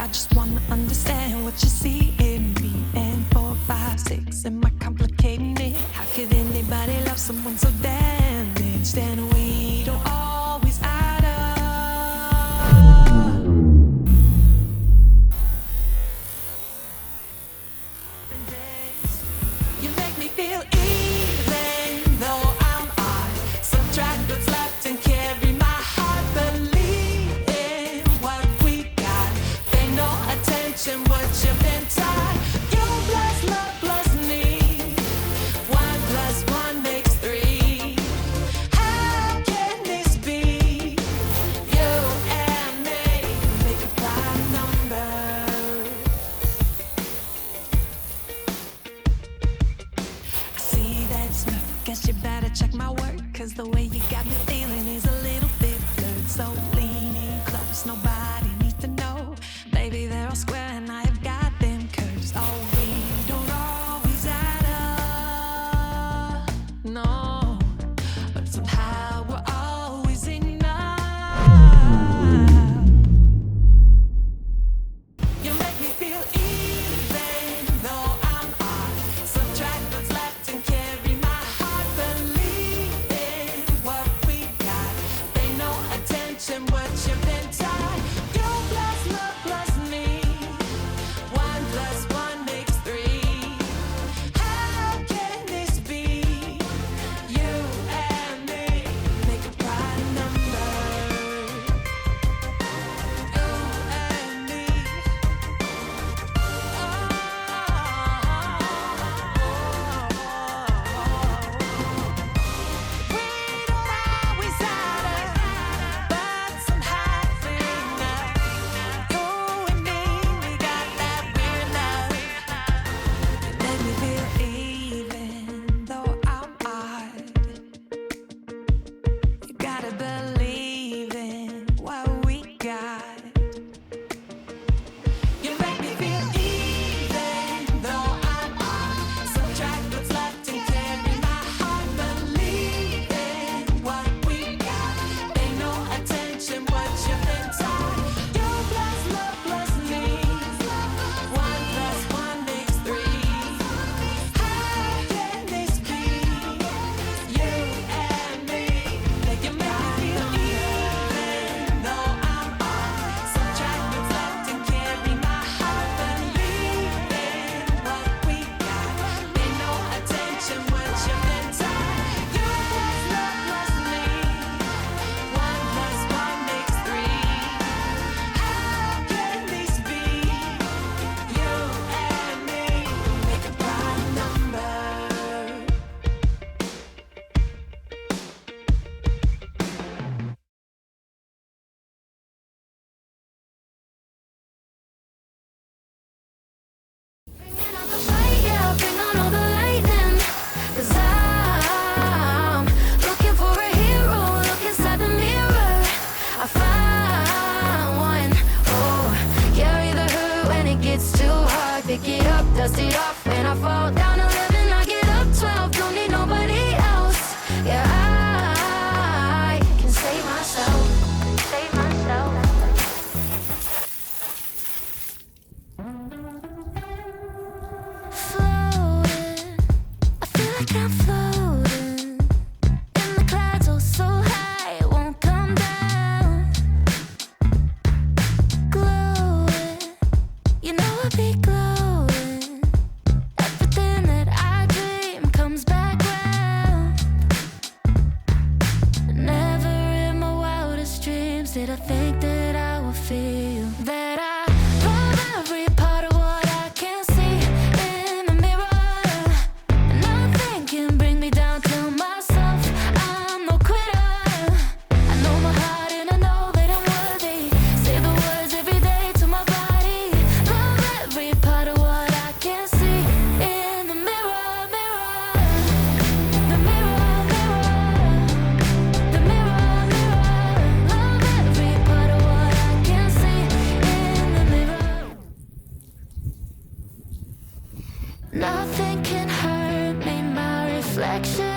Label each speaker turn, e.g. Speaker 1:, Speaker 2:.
Speaker 1: just wanna understand what you see in me. And 4, 5, 6, am I complicating it? How could anybody love someone so damaged? And we don't always add up. You make me feel even though I'm odd. Subtract what's left and carry my heart. Believe in what we got. Pay no attention what you've been taught. You plus love plus me. 1 plus 1 makes 3. How can this be? You and me make a prime number. I see that smirk. Guess you better check my work, 'cause the way you got me feeling is a little bit blurred. So lean in close, nobody needs to know. Baby, they're all square and I've got them curves. Oh, we don't always add up, no, but somehow we're always enough. You make me feel even though I'm odd. Subtract what's left and carry my heart. Believe in what we got. Pay no attention what you've been taught. You plus love plus me. 1 plus 1 makes 3. How can this be? You and me make a prime number. You and me. We don't always add up, but somehow fling up. You and me, we got that weird love. You make me feel even though I'm odd. You gotta believe in what we got. You make me feel even though I'm odd. Subtract what's left and carry my heart. Believe in what we got. Pay no attention what you've been taught. You plus love plus me. 1 plus 1 makes 3. How can this be? You and me. You make me feel even though I'm odd. Subtract what's left and carry my heart. Believe in what we got. Pay no attention what you've been taught. You plus love plus me. 1 plus 1 makes 3. How can this be? You and me make a prime number.
Speaker 2: Bringing out the fight, yeah, bring on all the lightning. 'Cause I'm looking for a hero, look inside the mirror. I find one, oh, carry the hurt when it gets too hard. Pick it up, dust it off, when I fall down 11, I get up 12, don't need nobody else. Yeah, I can save myself, save myself. Floating, I feel like I'm floating in the clouds, oh so high, it won't come down. Glowing, you know I'll be glowing. Everything that I dream comes back round. Never in my wildest dreams did I think that I would feel that I love every part of what I can see in the mirror. Nothing can bring me down to myself. I'm no quitter. I know my heart and I know that I'm worthy. Say the words every day to my body. Love every part of what I can see in the mirror, mirror. The mirror, mirror. The mirror, mirror. Love every part of what I can see in the mirror. Nothing can hurt me, my reflection